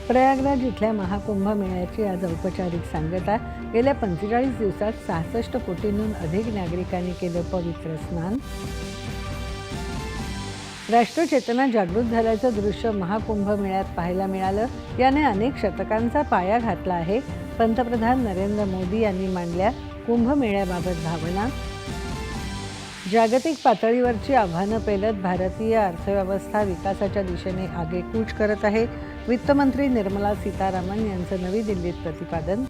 प्रयागराज इथल्या महाकुंभ मेळ्याची आज औपचारिक सांगता। गेल्या 45 दिवसात 66 कोटींहून अधिक नागरिकांनी केलं पवित्र स्नान। राष्ट्रचेतना जागृत झाल्याचं दृश्य महाकुंभ मेळ्यात पाहायला मिळालं। याने अनेक शतकांचा पाया घातला आहे। पंतप्रधान नरेंद्र मोदी यांनी मांडल्या कुंभ मेळ्याबाबत भावना। जागतिक पातळीवरची आव्हानं पेलत भारतीय अर्थव्यवस्था विकासाच्या दिशेने आगेकूच करत आहे। वित्तमंत्री निर्मला सीतारामन यांचं नवी दिल्लीत प्रतिपादन।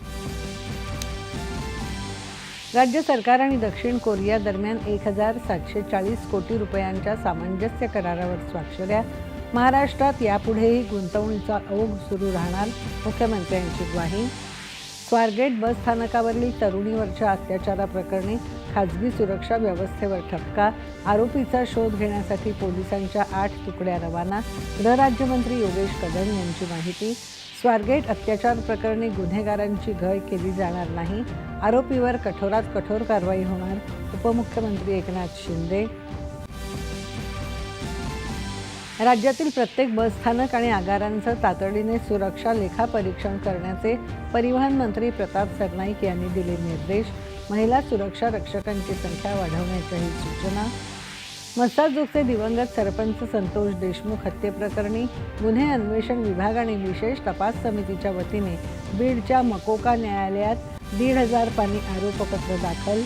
राज्य सरकार आणि दक्षिण कोरिया दरम्यान 1740 कोटी रुपयांच्या सामंजस्य करारावर स्वाक्षऱ्या। महाराष्ट्रात यापुढेही गुंतवणुकीचा ओघ सुरू राहणार, मुख्यमंत्र्यांची ग्वाही। स्वारगेट बस स्थानकावरील तरुणीवरच्या अत्याचाराप्रकरणी खाजगी सुरक्षा व्यवस्थेवर ठपका। आरोपीचा शोध घेण्यासाठी पोलिसांच्या 8 तुकड्या रवाना। गृहराज्यमंत्री योगेश कदम यांची माहिती। स्वारगेट अत्याचार प्रकरणी गुन्हेगारांची घळ केली जाणार नाही, आरोपीवर कठोरात कठोर कारवाई होणार, उपमुख्यमंत्री एकनाथ शिंदे। राज्यातील प्रत्येक बसस्थानक आणि आगारांचं तातडीने सुरक्षा लेखापरीक्षण करण्याचे परिवहन मंत्री प्रताप सरनाईक यांनी दिले निर्देश। महिला सुरक्षा रक्षकांची संख्या वाढवण्याच्याही सूचना। मस्साजोगचे दिवंगत सरपंच संतोष देशमुख हत्येप्रकरणी गुन्हे अन्वेषण विभाग आणि विशेष तपास समितीच्या वतीने बीडच्या मकोका न्यायालयात 1,500 पानी आरोपपत्र दाखल।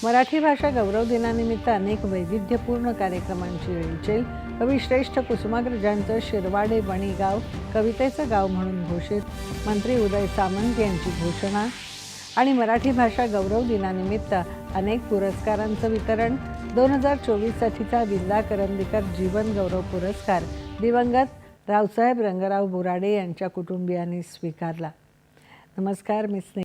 मराठी भाषा गौरव दिनानिमित्त अनेक वैविध्यपूर्ण कार्यक्रमांची रेलचेल। कविश्रेष्ठ कुसुमाग्रजांचं शिरवाडे बणी गाव कवितेचं गाव म्हणून घोषित, मंत्री उदय सामंत यांची घोषणा। आणि मराठी भाषा गौरव दिनानिमित्त अनेक पुरस्कारांचं वितरण। 2024 साठीचा विंदा करंदीकर जीवन गौरव पुरस्कार दिवंगत रावसाहेब रंगराव बोराडे यांच्या कुटुंबियांनी स्वीकारला। नमस्कार, मी